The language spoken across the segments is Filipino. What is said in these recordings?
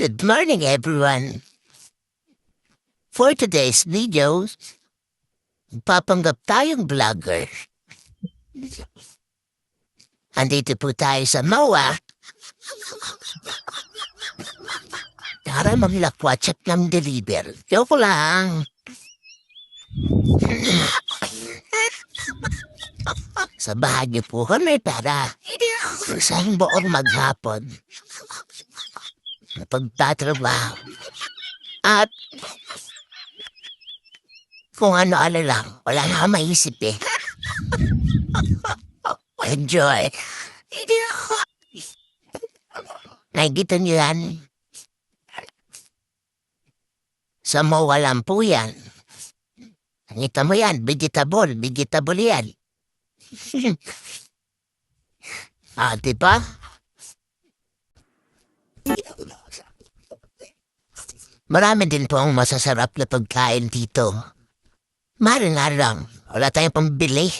Good morning, everyone. For today's video, papanggap tayong vlogger. Andito po tayo sa MOA para maglakwatch at ng deliver. Joke lang. Sabahan niyo po kami para sa buong maghapon na pagtatrabaho. At kung ano-ano lang, wala na akong maisip eh. Enjoy. Nakikita niyo yan? Sa MOA lang po yan. Nakita mo yan, vegetable yan. Diba? Marami din po ang masasarap na pagkain dito. Mahal nga lang, wala tayong pambili.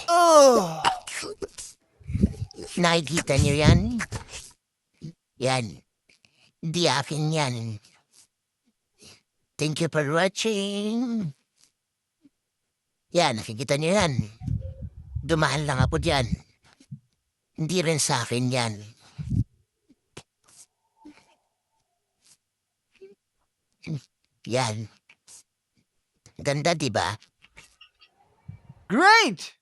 Nakikita niyo yan? Yan. Hindi akin yan. Thank you for watching. Yan, nakikita niyo yan. Dumaan lang ako dyan. Hindi rin sa akin yan. Yan. Ganda, diba? Great!